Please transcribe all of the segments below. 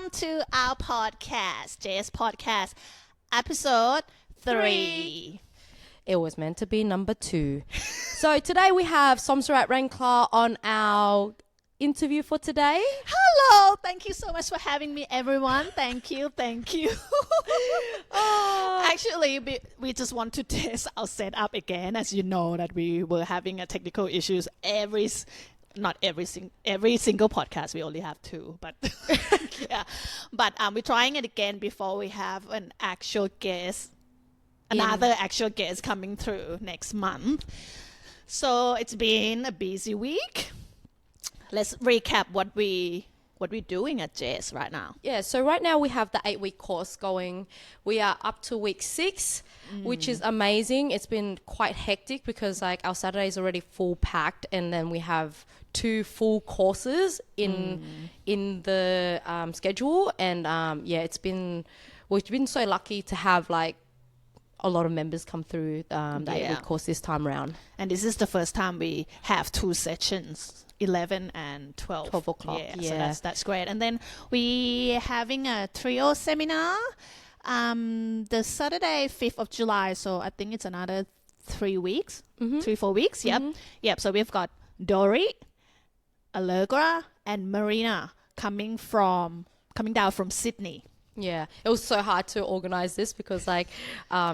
Welcome to our podcast, JS Podcast, episode 3. It was meant to be number 2. So today we have Somsarat Rangkla on our interview for today. Hello, thank you so much for having me, everyone. Thank you. Actually, we just want to test our setup again. As you know, that we were having a technical issues every single podcast. We only have 2, but yeah. But we're trying it again before we have an actual guest. Another actual guest coming through next month. So it's been a busy week. Let's recap what we're doing at JS right now. Yeah, so right now we have the 8-week course going. We are up to week 6, which is amazing. It's been quite hectic because like our Saturday is already full packed, and then we have 2 full courses in the schedule. And we've been so lucky to have like a lot of members come through the 8-week course this time around. And this is the first time we have 2 sessions, 11 and 12. 12 o'clock, So that's great. And then we having a trio seminar the Saturday, 5th of July. So I think it's another 3 weeks, 3-4 weeks. Yep. So we've got Dory, Allegra, and Marina coming down from Sydney. Yeah, it was so hard to organize this because like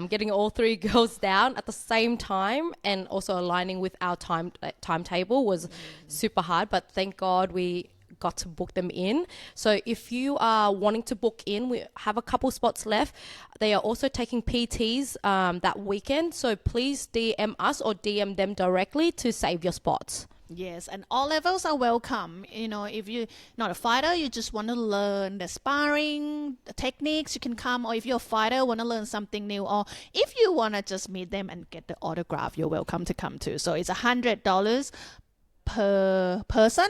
getting all 3 girls down at the same time and also aligning with our timetable was super hard, but thank God we got to book them in. So if you are wanting to book in, we have a couple spots left. They are also taking PTs that weekend, so please DM us or DM them directly to save your spots. Yes, and all levels are welcome. You know, if you're not a fighter, you just want to learn the sparring, the techniques, you can come. Or if you're a fighter, want to learn something new. Or if you want to just meet them and get the autograph, you're welcome to come too. So it's $100 per person,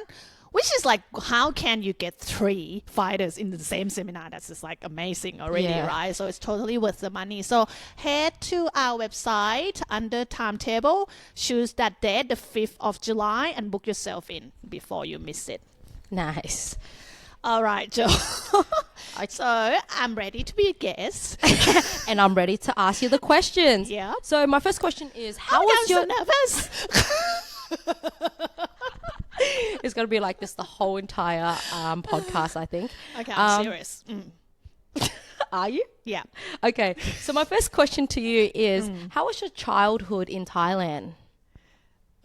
which is like, how can you get 3 fighters in the same seminar? That's just like amazing already, right? So it's totally worth the money. So head to our website under timetable, choose that date, the 5th of July, and book yourself in before you miss it. Nice. All right, Joe. So I'm ready to be a guest. And I'm ready to ask you the questions. Yeah. So my first question is, I'm so nervous. It's going to be like this the whole entire podcast, I think. Okay, I'm serious. Are you? Yeah. Okay. So my first question to you is, how was your childhood in Thailand?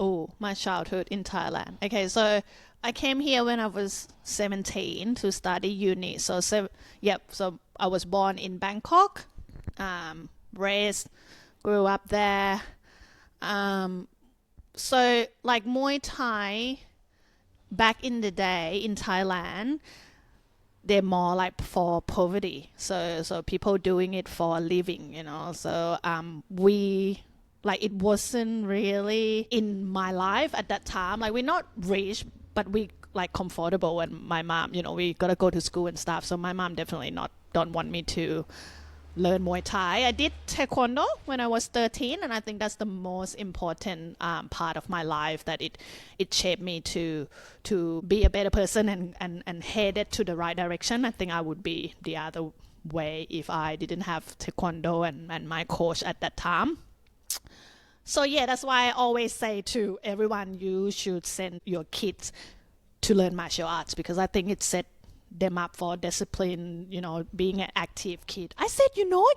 Oh, my childhood in Thailand. Okay, so I came here when I was 17 to study uni. So I was born in Bangkok, grew up there. So like Muay Thai, back in the day in Thailand, they're more like for poverty. So people doing it for a living, you know. So it wasn't really in my life at that time. Like we're not rich, but we like comfortable. And my mom, you know, we gotta go to school and stuff. So my mom definitely don't want me to learn Muay Thai. I did Taekwondo when I was 13, and I think that's the most important part of my life, that it shaped me to be a better person and headed to the right direction. I think I would be the other way if I didn't have Taekwondo and my coach at that time. So yeah, that's why I always say to everyone, you should send your kids to learn martial arts, because I think it set them up for discipline, you know, being an active kid. I said,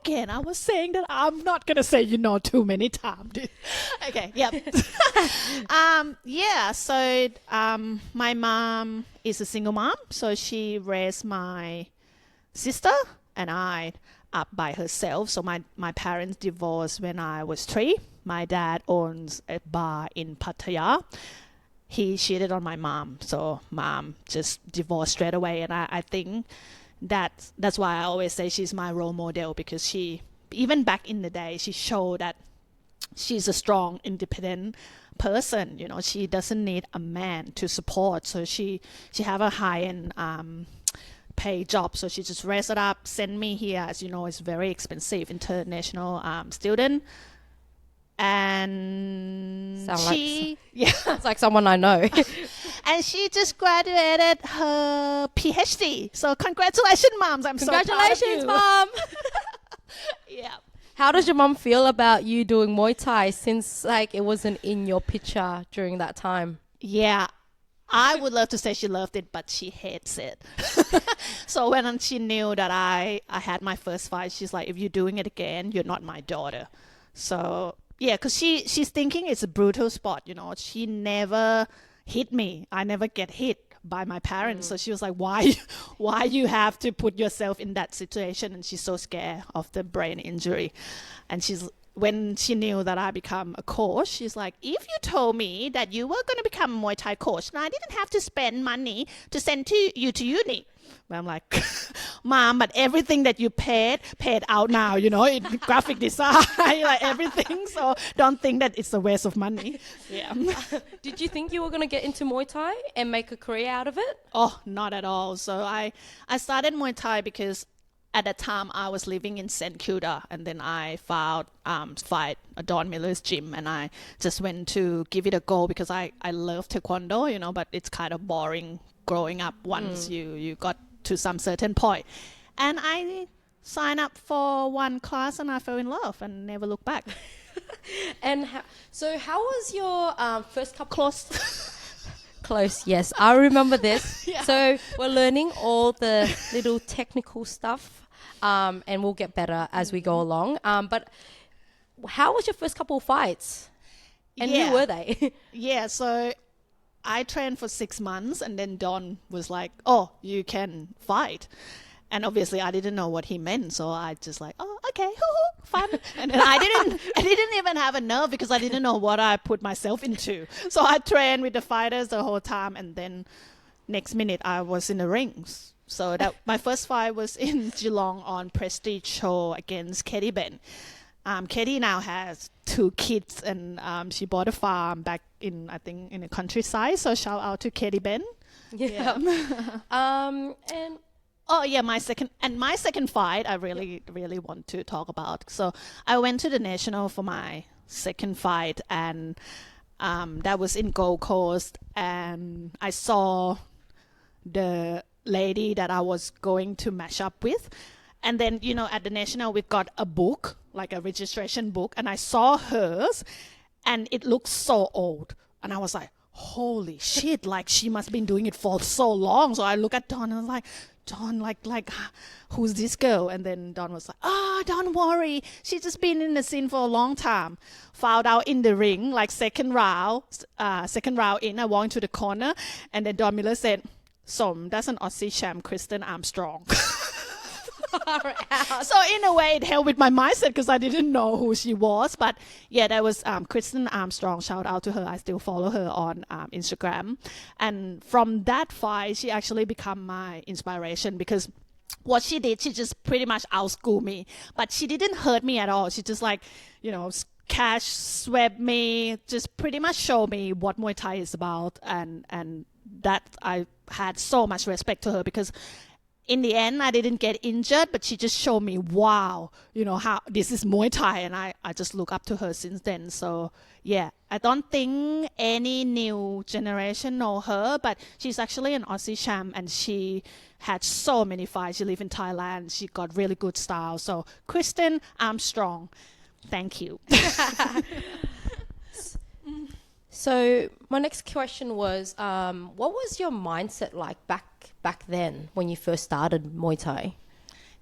again. I was saying that I'm not going to say, too many times. Okay, yep. So my mom is a single mom. So she raised my sister and I up by herself. So my parents divorced when I was 3. My dad owns a bar in Pattaya. He cheated on my mom, so mom just divorced straight away. And I think that's why I always say she's my role model, because she, even back in the day, she showed that she's a strong, independent person. You know, she doesn't need a man to support. So she have a high-end pay job. So she just raised it up, sent me here. As you know, it's very expensive, international student. and yeah, It's like someone I know. and she just graduated her PhD. So congratulations, moms! I'm so proud of Congratulations, you. Mom. Yeah. How does your mom feel about you doing Muay Thai since like it wasn't in your picture during that time? Yeah, I would love to say she loved it, but she hates it. So when she knew that I had my first fight, she's like, if you're doing it again, you're not my daughter. So yeah, because she's thinking it's a brutal sport, you know. She never hit me. I never get hit by my parents. So she was like, why you have to put yourself in that situation? And she's so scared of the brain injury. And when she knew that I become a coach, she's like, if you told me that you were going to become a Muay Thai coach, and I didn't have to spend money to send you to uni. But I'm like, Mom, but everything that you paid out now, you know, in graphic design, like everything. So don't think that it's a waste of money. Yeah. Did you think you were going to get into Muay Thai and make a career out of it? Oh, not at all. So I started Muay Thai because at that time I was living in St. Kilda, and then I found fight at Don Miller's gym, and I just went to give it a go because I love Taekwondo, you know, but it's kind of boring growing up once you got to some certain point. And I signed up for one class and I fell in love and never looked back. And how was your first couple? Close. Yes, I remember this. Yeah. So we're learning all the little technical stuff, and we'll get better as we go along. But how was your first couple of fights? And who were they? Yeah, so I trained for 6 months, and then Don was like, oh, you can fight. And obviously I didn't know what he meant, so I just like, oh, okay, fun. And then I didn't even have a nerve because I didn't know what I put myself into. So I trained with the fighters the whole time, and then next minute I was in the rings. So that my first fight was in Geelong on Prestige Show against Katie Ben. Katie now has 2 kids, and she bought a farm back in, I think, in the countryside. So shout out to Katie Ben. Yeah. And oh yeah, my second fight I really want to talk about. So I went to the national for my second fight, and that was in Gold Coast, and I saw the lady that I was going to match up with. And then, you know, at the national we got a book, like a registration book, and I saw hers, and it looked so old, and I was like, holy shit, like she must have been doing it for so long. So I look at Don and I was like, Don, like who's this girl? And then Don was like, don't worry, she's just been in the scene for a long time. Found out in the ring, like second round in, I walked to the corner, and then Don Miller said, Som, that's an Aussie champ, Kristen Armstrong. So in a way it helped with my mindset because I didn't know who she was. But yeah, that was Kristen Armstrong. Shout out to her. I still follow her on Instagram. And from that fight, she actually become my inspiration because what she did, she just pretty much outschooled me. But she didn't hurt me at all. She just like, you know, cash swept me, just pretty much showed me what Muay Thai is about. And that I had so much respect to her because in the end, I didn't get injured, but she just showed me, wow, you know, how this is Muay Thai. And I just look up to her since then. So, yeah, I don't think any new generation know her, but she's actually an Aussie champ, and she had so many fights. She lives in Thailand. She got really good style. So, Kristen Armstrong, thank you. so my next question was, what was your mindset like back then when you first started Muay Thai?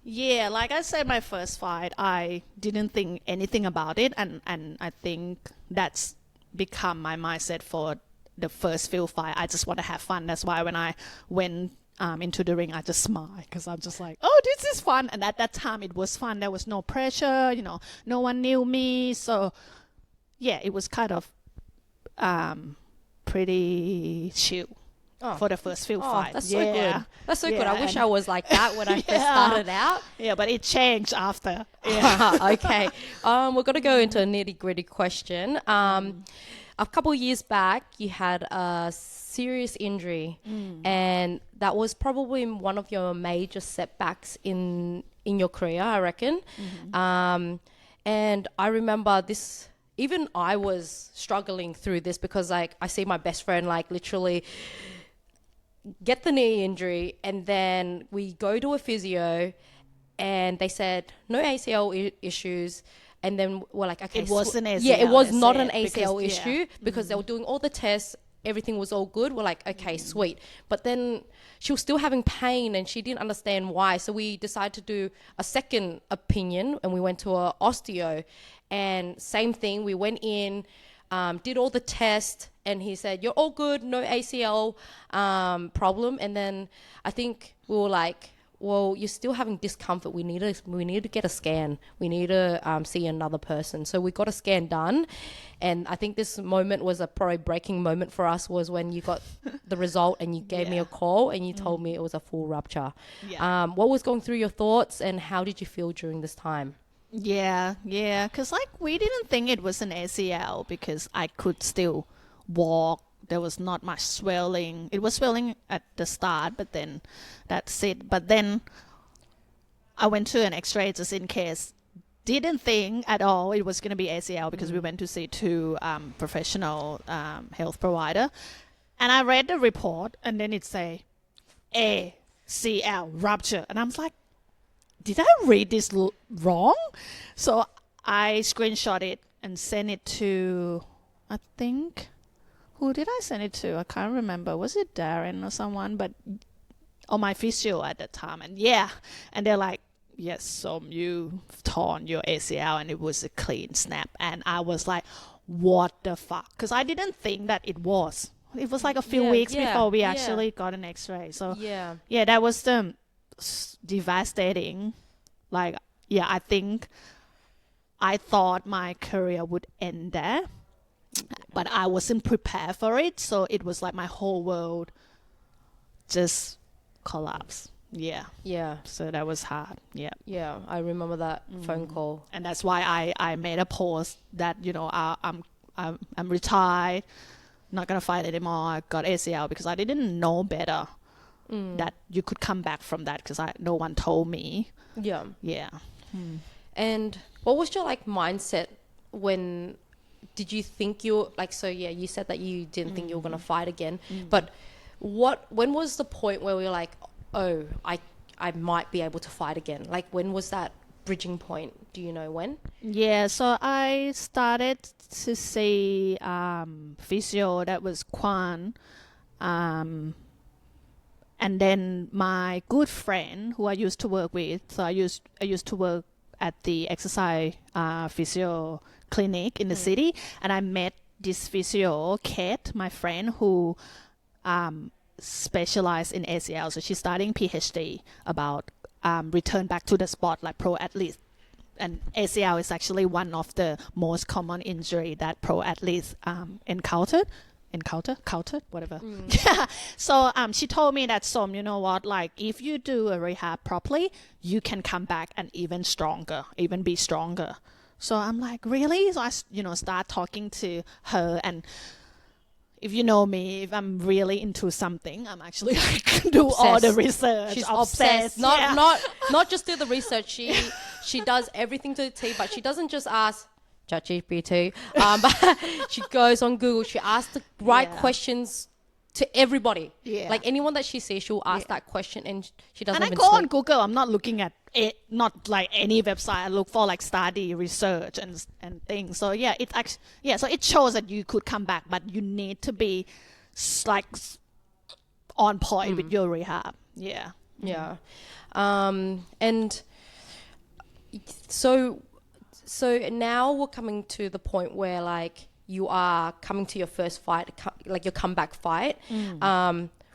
Yeah, like I said, my first fight, I didn't think anything about it, and I think that's become my mindset for the first few fight. I just want to have fun. That's why when I went into the ring, I just smiled because I'm just like, oh, this is fun. And at that time, it was fun. There was no pressure, you know, no one knew me. So yeah, it was kind of pretty chill. For the first few fights. That's so good. That's so good. I wish I was like that when I first started out. Yeah, but it changed after. Okay. We're going to go into a nitty-gritty question. A couple of years back, you had a serious injury, and that was probably one of your major setbacks in your career, I reckon. And I remember this even I was struggling through this because like I see my best friend like literally get the knee injury, and then we go to a physio and they said no ACL issues. And then we're like, okay, It was an ACL. yeah, it was they not said, an ACL because- issue because they were doing all the tests. Everything was all good. We're like, okay, sweet. But then she was still having pain and she didn't understand why. So we decided to do a second opinion and we went to a osteo, and same thing. We went in, did all the tests, and he said, you're all good, no ACL problem. And then I think we were like, well, you're still having discomfort. We need to get a scan. We need to see another person. So we got a scan done, and I think this moment was a probably breaking moment for us. Was when you got the result and you gave me a call and you told me it was a full rupture. Yeah. What was going through your thoughts, and how did you feel during this time? Yeah, because like we didn't think it was an ACL because I could still walk. There was not much swelling. It was swelling at the start, but then that's it. But then I went to an X-ray just in case. Didn't think at all it was going to be ACL because we went to see two professional health provider, and I read the report and then it say ACL rupture, and I'm like, did I read this wrong? So I screenshot it and sent it to, I think, who did I send it to? I can't remember. Was it Darren or someone? But or my physio at the time. And and they're like, yes, so you torn your ACL and it was a clean snap. And I was like, what the fuck? Because I didn't think that it was. It was like a few weeks before we actually got an X-ray. So yeah, that was devastating. Like, yeah, I think I thought my career would end there, but I wasn't prepared for it. So it was like my whole world just collapsed. Yeah. So that was hard. Yeah. I remember that phone call. And that's why I made a post that, I'm retired, not going to fight anymore. I got ACL because I didn't know better that you could come back from that because no one told me. Yeah. And what was your like mindset when did you think you you said that you didn't think you were going to fight again, but when was the point where we were like, oh, I might be able to fight again? Like, when was that bridging point? Do you know when? Yeah, so I started to see physio, that was Kwan, and then my good friend who I used to work with, so I used to work at the exercise physio clinic in the city, and I met this physio, Kate, my friend, who specialized in ACL. So she's studying PhD about return back to the sport like pro athletes. And ACL is actually one of the most common injury that pro athletes encountered, whatever. Yeah. So she told me that, Som, you know what, like if you do a rehab properly, you can come back and even be stronger. So I'm like, really? So I, start talking to her, and if you know me, if I'm really into something, I'm actually like do Obsessed. all the research. She's obsessed. Not just do the research. She does everything to the T, but she doesn't just ask ChatGPT. But she goes on Google. She asks the right questions to everybody. Yeah. Like anyone that she sees, she'll ask that question, and she doesn't. And I go on Google. I'm not looking at it, not like any website. I look for like study, research, and things. So yeah, it's actually So it shows that you could come back, but you need to be like on point with your rehab. Yeah. Yeah. And so now we're coming to the point where like you are coming to your first fight, like your comeback fight.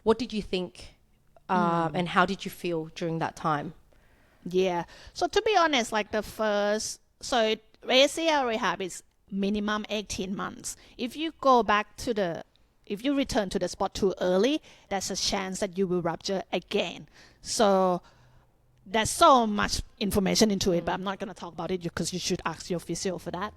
What did you think, and how did you feel during that time? Yeah. So to be honest, like ACL rehab is minimum 18 months. If you return to the sport too early, there's a chance that you will rupture again. So there's so much information into it, but I'm not going to talk about it because you should ask your physio for that.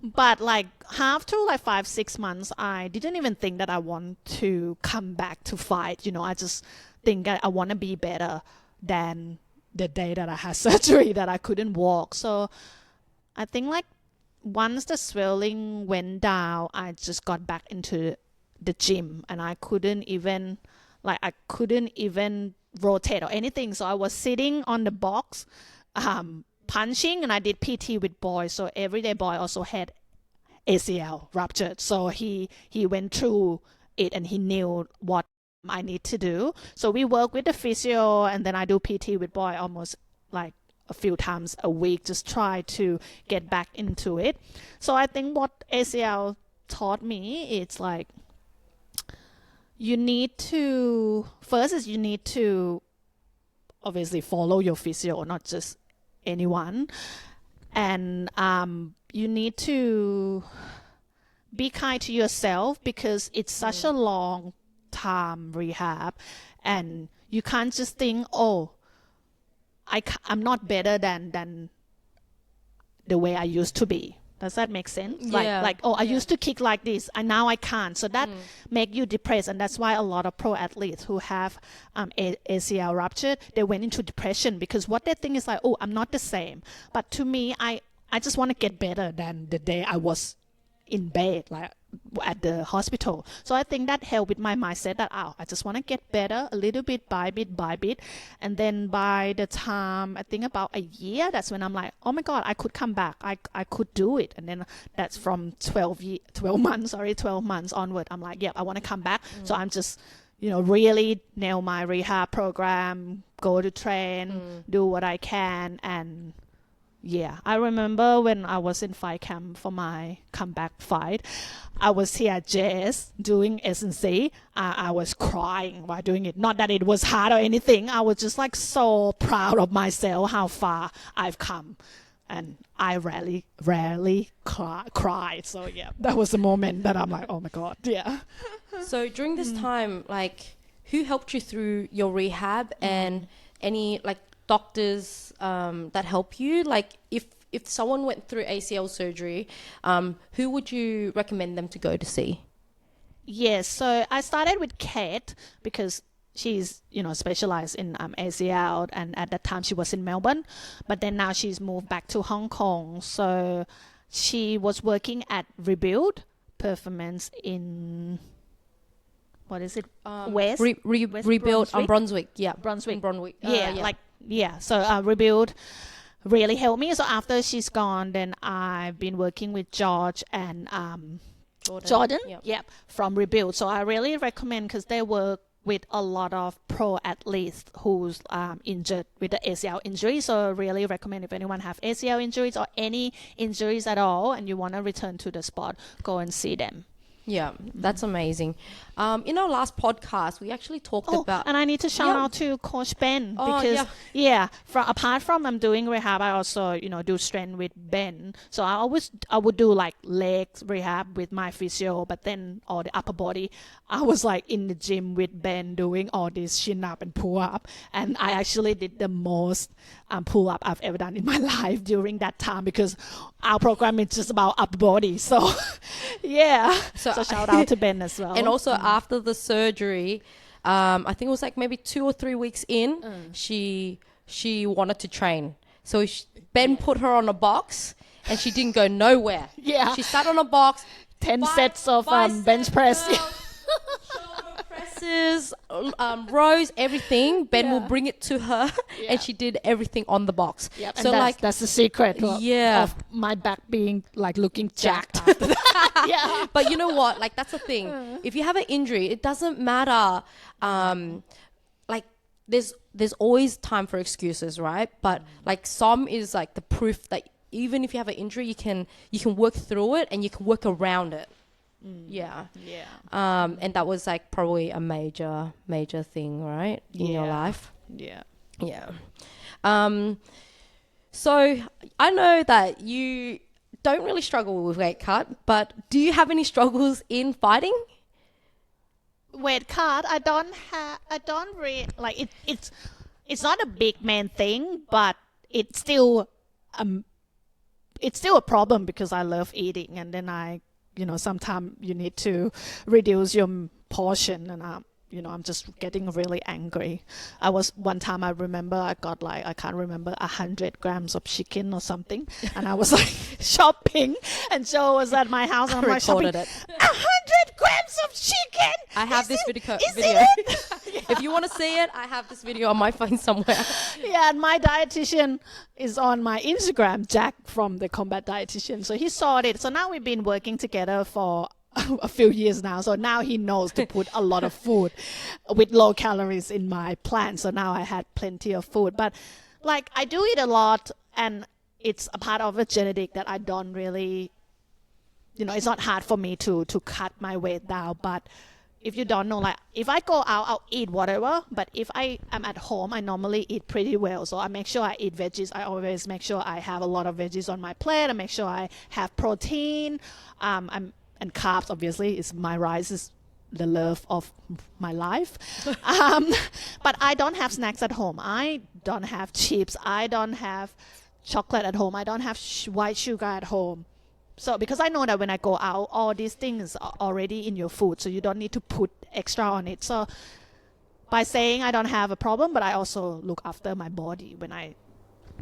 But like after like 5-6 months, I didn't even think that I want to come back to fight. I just think I want to be better than the day that I had surgery that I couldn't walk. So I think like once the swelling went down, I just got back into the gym, and I couldn't even rotate or anything. So I was sitting on the box, punching, and I did PT with boy. So everyday boy also had ACL ruptured. So he went through it, and he knew what I need to do. So we work with the physio, and then I do PT with boy almost like a few times a week, just try to get back into it. So I think what ACL taught me, it's like you need to obviously follow your physio, not just anyone, and you need to be kind to yourself, because it's such a long time rehab, and you can't just think, oh, I'm not better than the way I used to be. Does that make sense? Yeah. I used to kick like this, and now I can't. So that make you depressed, and that's why a lot of pro athletes who have ACL ruptured, they went into depression, because what they think is like, oh, I'm not the same. But to me, I just want to get better than the day I was in bed, like at the hospital. So I think that helped with my mindset that, I just want to get better a little bit by bit. And then by the time, I think about a year, that's when I'm like, oh my God, I could come back. I could do it. And then that's from 12 months onward. I'm like, yeah, I want to come back. So I'm just, really nail my rehab program, go to train, do what I can. And yeah, I remember when I was in fight camp for my comeback fight, I was here at JS doing S&C. I was crying while doing it. Not that it was hard or anything. I was just like so proud of myself, how far I've come. And I rarely cry. So yeah, that was the moment that I'm like, oh my God, yeah. So during this time, like, who helped you through your rehab, and any like doctors that help you? Like, if someone went through ACL surgery, who would you recommend them to go to see? Yes, so I started with Kate, because she's specialized in ACL, and at that time she was in Melbourne, but then now she's moved back to Hong Kong. So she was working at Rebuild Performance in, what is it, West Rebuild on Brunswick. Yeah, Brunswick. Yeah. So Rebuild really helped me. So after she's gone, then I've been working with George and Jordan, from Rebuild. So I really recommend, because they work with a lot of pro athletes who's injured with the ACL injury. So I really recommend, if anyone have ACL injuries or any injuries at all, and you want to return to the sport, go and see them. Yeah, that's amazing. In our last podcast, we actually talked about... And I need to shout out to Coach Ben, because, apart from I'm doing rehab, I also, do strength with Ben. So I would do like legs rehab with my physio, but then all the upper body, I was like in the gym with Ben doing all this chin up and pull up. And I actually did the most pull up I've ever done in my life during that time, because our program is just about upper body. So, yeah. So shout out to Ben as well. And also after the surgery, I think it was like maybe 2 or 3 weeks in, she wanted to train. So Ben put her on a box, and she didn't go nowhere. Yeah. She sat on a box. 10 sets of bench press. Shoulder presses, rows, everything. Ben will bring it to her, and she did everything on the box. Yep. So and that's the secret of my back being like looking jacked. Yeah. But you know what? Like, that's the thing. If you have an injury, it doesn't matter. Like, there's always time for excuses, right? But like, some is like the proof that even if you have an injury, you can work through it, and you can work around it. Yeah. And that was like probably a major thing, right, in your life. Yeah. So I know that you don't really struggle with weight cut, but do you have any struggles in fighting? Weight cut, I don't really like it. It's not a big man thing, but it's still a problem, because I love eating, and then sometimes you need to reduce your portion, and I'm just getting really angry. One time I remember I got like, I can't remember, 100 grams of chicken or something. And I was like shopping, and Joe was at my house, and I'm like shopping. Recorded it. 100 grams of chicken! I have this video. If you want to see it, I have this video on my phone somewhere. Yeah, and my dietitian is on my Instagram, Jack from the Combat Dietitian. So he saw it. So now we've been working together for a few years now. So now he knows to put a lot of food with low calories in my plan. So now I had plenty of food. But like I do eat a lot, and it's a part of a genetic that I don't really, it's not hard for me to cut my weight down. But if you don't know, like if I go out, I'll eat whatever. But if I am at home, I normally eat pretty well. So I make sure I eat veggies. I always make sure I have a lot of veggies on my plate. I make sure I have protein. And carbs, obviously, is my rice is the love of my life. But I don't have snacks at home. I don't have chips. I don't have chocolate at home. I don't have white sugar at home. So because I know that when I go out, all these things are already in your food, so you don't need to put extra on it. So by saying I don't have a problem, but I also look after my body when I,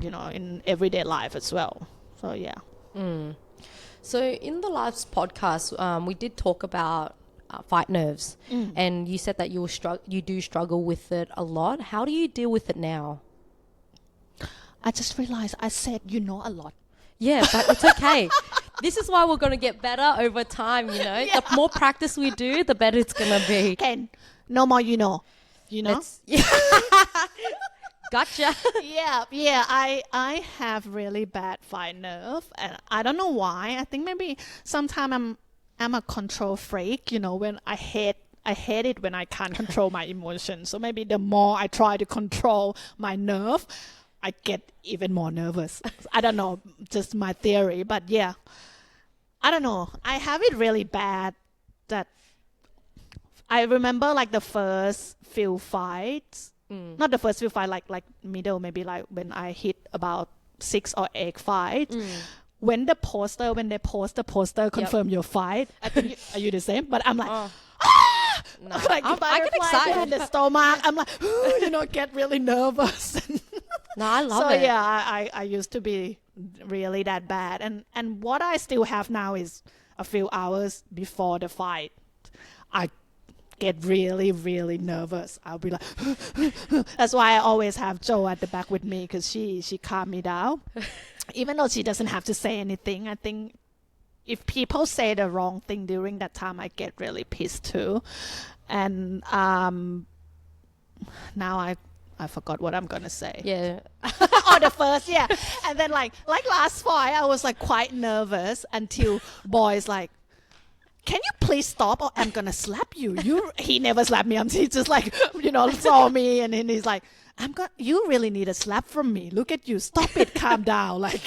in everyday life as well. So yeah. So in the last podcast, we did talk about fight nerves, and you said that you do struggle with it a lot. How do you deal with it now? I just realized I said a lot. Yeah, but it's okay. This is why we're going to get better over time, Yeah. The more practice we do, the better it's going to be. Okay, no more Gotcha. Yeah. I have really bad fight nerve, and I don't know why. I think maybe sometimes I'm a control freak. When I hate it when I can't control my emotions. So maybe the more I try to control my nerve, I get even more nervous. I don't know, just my theory, but yeah, I don't know. I have it really bad that I remember like the first few fights. Not the first few fights, like middle, maybe like when I hit about 6 or 8 fights. When they post the poster, confirm your fight. I think, are you the same? But I'm like, no. Like I get excited in the stomach. I'm like, get really nervous. No, I love it. So yeah, I used to be really that bad. And what I still have now is a few hours before the fight, I get really, really nervous. I'll be like, that's why I always have Joe at the back with me, because she calmed me down. Even though she doesn't have to say anything, I think if people say the wrong thing during that time, I get really pissed too. And now I forgot what I'm gonna say. Yeah. The first, yeah. And then like last fight, I was like quite nervous until boys like, can you please stop or I'm gonna slap you. He never slapped me. He just like, saw me, and then he's like, you really need a slap from me. Look at you. Stop it. Calm down. Like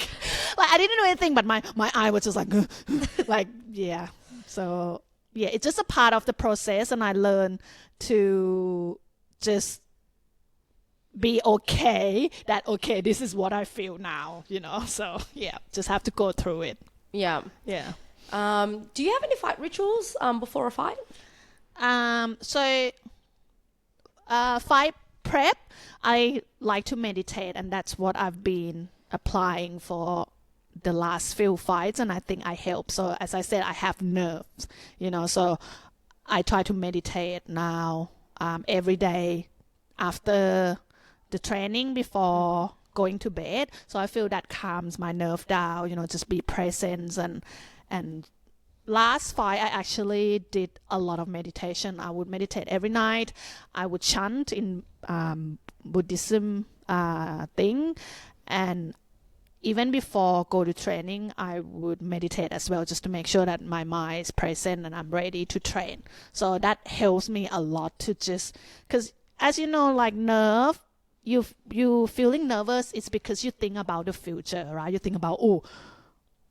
I didn't do anything, but my eye was just like, like, yeah. So yeah, it's just a part of the process, and I learned to just be okay this is what I feel now, so yeah, just have to go through it. Yeah. Do you have any fight rituals before a fight? So fight prep, I like to meditate, and that's what I've been applying for the last few fights, and I think I help. So as I said, I have nerves, so I try to meditate now every day after the training before going to bed. So I feel that calms my nerve down, just be present. And last fight, I actually did a lot of meditation. I would meditate every night. I would chant in Buddhism thing. And even before go to training, I would meditate as well, just to make sure that my mind is present and I'm ready to train. So that helps me a lot to just, because as you know, like nerve, you feeling nervous, it's because you think about the future, right? You think about,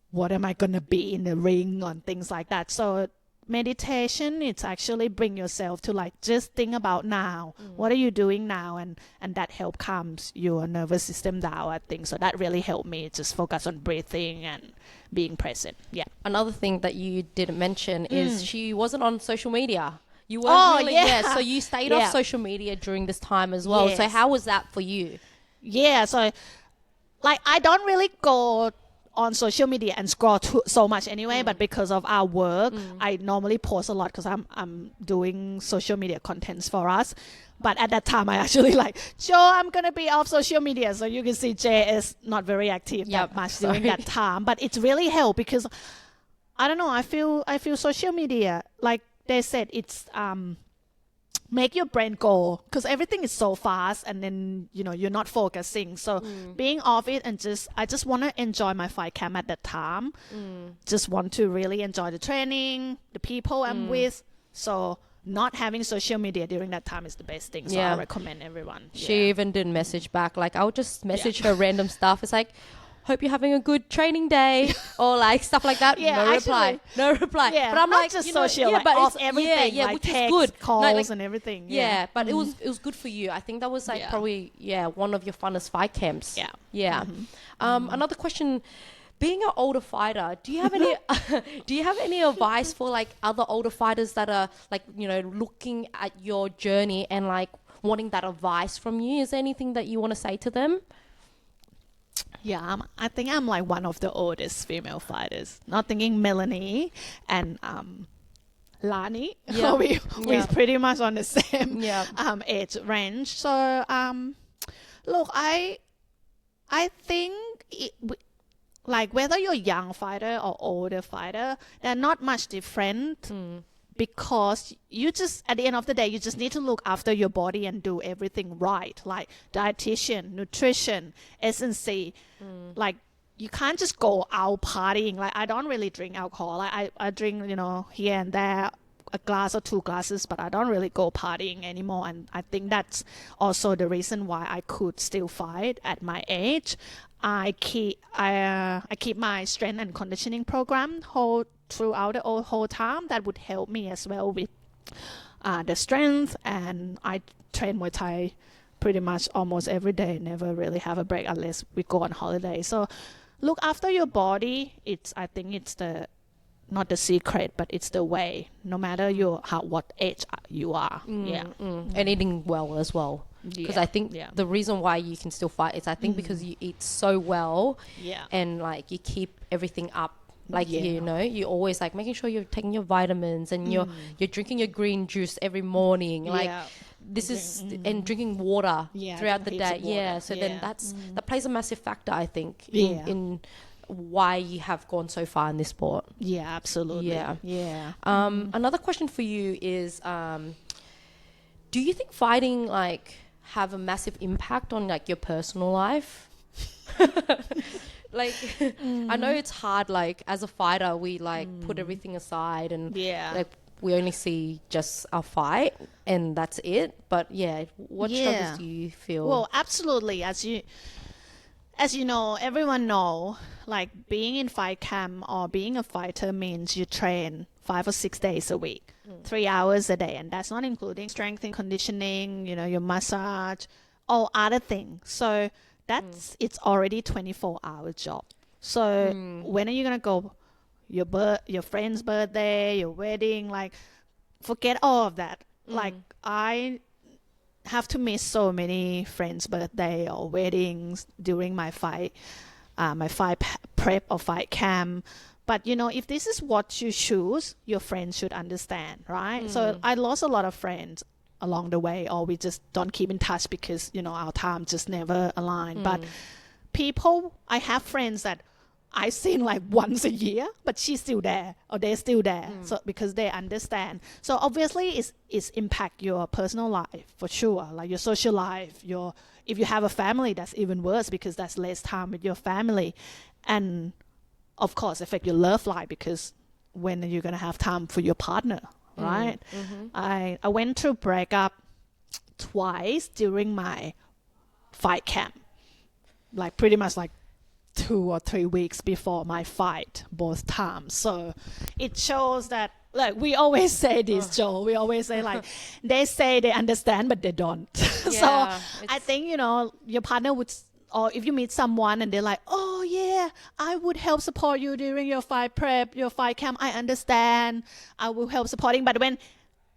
what am I gonna be in the ring, and things like that. So meditation, it's actually bring yourself to like just think about now. What are you doing now? And that help calms your nervous system down, I think. So that really helped me just focus on breathing and being present. Yeah. Another thing that you didn't mention is she wasn't on social media. You weren't really, yeah. So you stayed Yeah. off social media during this time as well. So Yes. how was that for you? Yeah, so like I don't really go on social media and scroll so much anyway, but because of our work, I normally post a lot because I'm doing social media contents for us. But at that time, I actually like, Joe, I'm gonna be off social media, so you can see Jay is not very active that much during that time. But it's really helped because I don't know. I feel social media, like they said, it's make your brain go because everything is so fast, and then you're not focusing. So being off it and I just want to enjoy my fight camp at that time. Just want to really enjoy the training, the people I'm with. So not having social media during that time is the best thing. So I recommend everyone. She even didn't message back. Like I would just message her random stuff. It's like, hope you're having a good training day, or like stuff like that. Yeah, No reply. Yeah, but I'm not like, just you know, social, yeah, like but off it's everything, yeah, like which text, is good. calls, No, like, and everything. Yeah, but it was good for you. I think that was like probably one of your funnest fight camps. Yeah. Another question. Being an older fighter, do you have any advice for like other older fighters that are like looking at your journey and like wanting that advice from you? Is there anything that you want to say to them? Yeah, I think I'm like one of the oldest female fighters. Not thinking Melanie and Lani. Yeah. We're pretty much on the same age range. So look, I think like whether you're a young fighter or older fighter, they're not much different. Because you just, at the end of the day, you just need to look after your body and do everything right, like dietitian, nutrition, S&C. Like you can't just go out partying. Like I don't really drink alcohol. Like I drink, here and there, a glass or 2 glasses, but I don't really go partying anymore. And I think that's also the reason why I could still fight at my age. I keep my strength and conditioning program throughout the whole time. That would help me as well with the strength, and I train Muay Thai pretty much almost every day. Never really have a break unless we go on holiday. So look after your body. I think it's not the secret, but it's the way. No matter what age you are. And eating well as well. Because I think the reason why you can still fight is I think because you eat so well, and like you keep everything up. Like you always like making sure you're taking your vitamins and you're drinking your green juice every morning. Like this is and drinking water throughout the day. So then that plays a massive factor, I think, in why you have gone so far in this sport. Yeah, absolutely. Another question for you is, do you think fighting like have a massive impact on like your personal life? Like I know it's hard, like as a fighter we like put everything aside and like we only see just our fight and that's it, but what struggles do you feel? Well, absolutely. As you know, everyone know, like being in fight camp or being a fighter means you train 5 or 6 days a week, 3 hours a day, and that's not including strength and conditioning, your massage, all other things. So it's already 24-hour job. So when are you gonna go? Your friend's birthday, your wedding, like forget all of that. Like I have to miss so many friends' birthday or weddings during my fight prep or fight camp. But if this is what you choose, your friends should understand, right? So I lost a lot of friends along the way, or we just don't keep in touch because our time just never aligned. But I have friends that I seen like once a year, but she's still there or they're still there. So because they understand. So obviously it's impact your personal life for sure, like your social life, if you have a family, that's even worse because that's less time with your family, and of course affect your love life because when are you gonna have time for your partner? Right? I went through breakup twice during my fight camp, like pretty much like 2 or 3 weeks before my fight, both times. So it shows that, like we always say this, Joe, we always say like they say they understand but they don't. So I think your partner would, or if you meet someone and they're like, oh yeah, I would help support you during your fight prep, your fight camp, I understand, I will help supporting. But when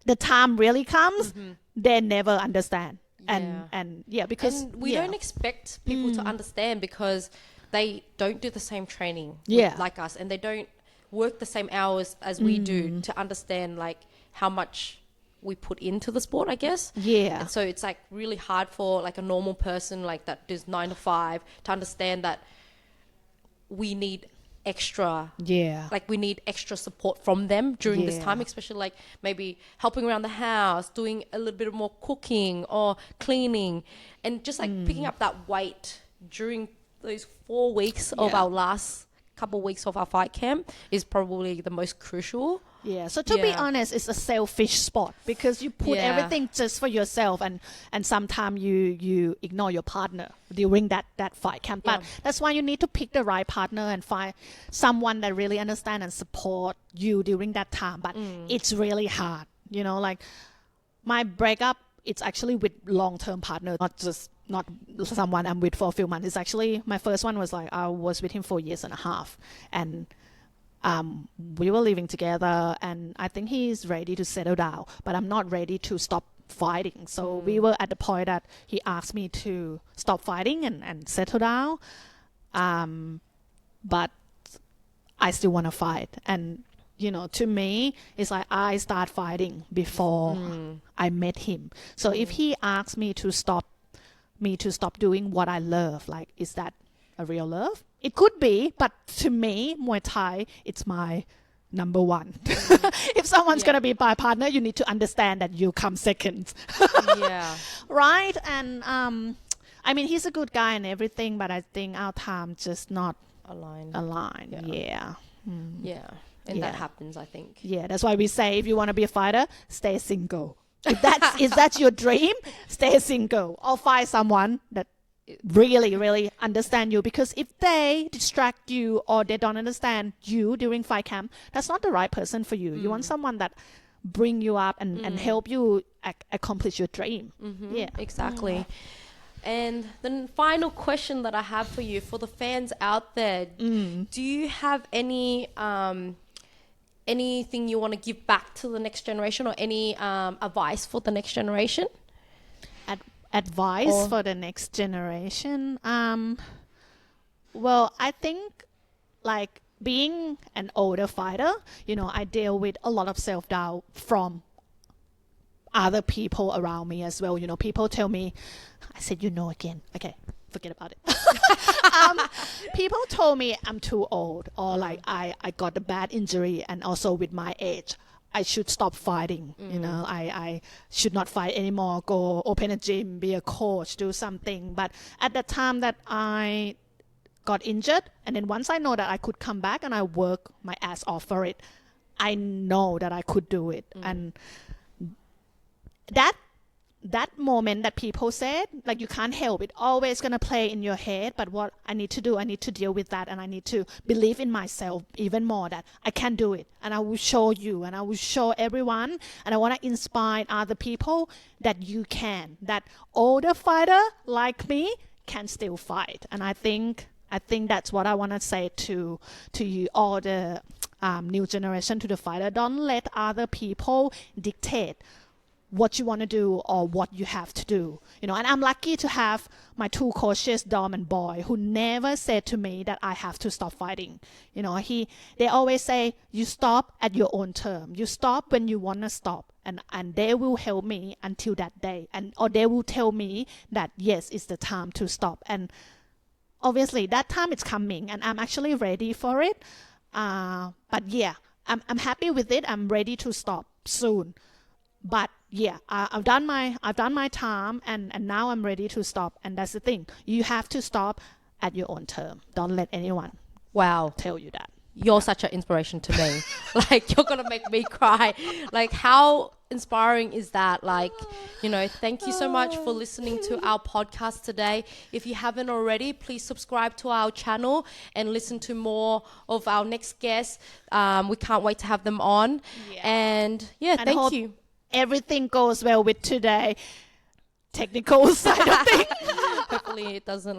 the time really comes, they never understand. And because and we don't expect people to understand because they don't do the same training like us, and they don't work the same hours as we do to understand like how much we put into the sport, I guess. And so it's like really hard for like a normal person like that does 9 to 5 to understand that we need extra like we need extra support from them during this time, especially like maybe helping around the house, doing a little bit more cooking or cleaning, and just like picking up that weight during those 4 weeks of our last couple weeks of our fight camp is probably the most crucial. So to be honest, it's a selfish sport because you put everything just for yourself, and sometimes you ignore your partner during that fight camp. But that's why you need to pick the right partner and find someone that really understand and support you during that time. But it's really hard, like my breakup, it's actually with long-term partner, not someone I'm with for a few months. It's actually, my first one was like, I was with him for 1.5 years. And we were living together, and I think he's ready to settle down, but I'm not ready to stop fighting. So we were at the point that he asked me to stop fighting and settle down. But I still want to fight. And, to me, it's like I start fighting before I met him. So if he asks me to stop doing what I love, like, is that a real love? It could be, but to me, Muay Thai, it's my number one. If someone's going to be my partner, you need to understand that you come second. Right? And I mean, he's a good guy and everything, but I think our time just not aligned. And that happens, I think. That's why we say, if you want to be a fighter, stay single. If that's your dream, stay single or find someone that really, really understand you. Because if they distract you or they don't understand you during fight camp, that's not the right person for you. You want someone that bring you up and help you accomplish your dream. Exactly. And the final question that I have for you, for the fans out there, do you have any anything you want to give back to the next generation, or any advice for the next generation? Advice for the next generation? Well, I think like being an older fighter, I deal with a lot of self-doubt from other people around me as well. People tell me, I said, again. Okay, forget about it. People told me I'm too old, or like I got a bad injury, and also with my age, I should stop fighting. I should not fight anymore, go open a gym, be a coach, do something. But at the time that I got injured, and then once I know that I could come back and I work my ass off for it, I know that I could do it. And that moment that people said, like, you can't help it, always going to play in your head. But what I need to do, I need to deal with that, and I need to believe in myself even more, that I can do it, and I will show you, and I will show everyone, and I want to inspire other people that you can, that older fighter like me can still fight. And I think that's what I want to say to you, all the new generation, to the fighter. Don't let other people dictate what you want to do or what you have to do. And I'm lucky to have my 2 coaches, Dom and Boy, who never said to me that I have to stop fighting. They always say, you stop at your own term. You stop when you want to stop. And they will help me until that day. Or they will tell me that, yes, it's the time to stop. And obviously that time is coming, and I'm actually ready for it. But yeah, I'm happy with it. I'm ready to stop soon. But yeah, I've done my time, and now I'm ready to stop. And that's the thing. You have to stop at your own term. Don't let anyone tell you that. You're such an inspiration to me. Like, you're going to make me cry. Like, how inspiring is that? Like, thank you so much for listening to our podcast today. If you haven't already, please subscribe to our channel and listen to more of our next guests. We can't wait to have them on. And thank you. Everything goes well with today. Technical side of things. Hopefully it doesn't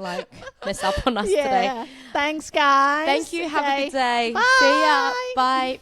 mess up on us today. Thanks, guys. Thank you. Have a good day. Bye. See ya. Bye.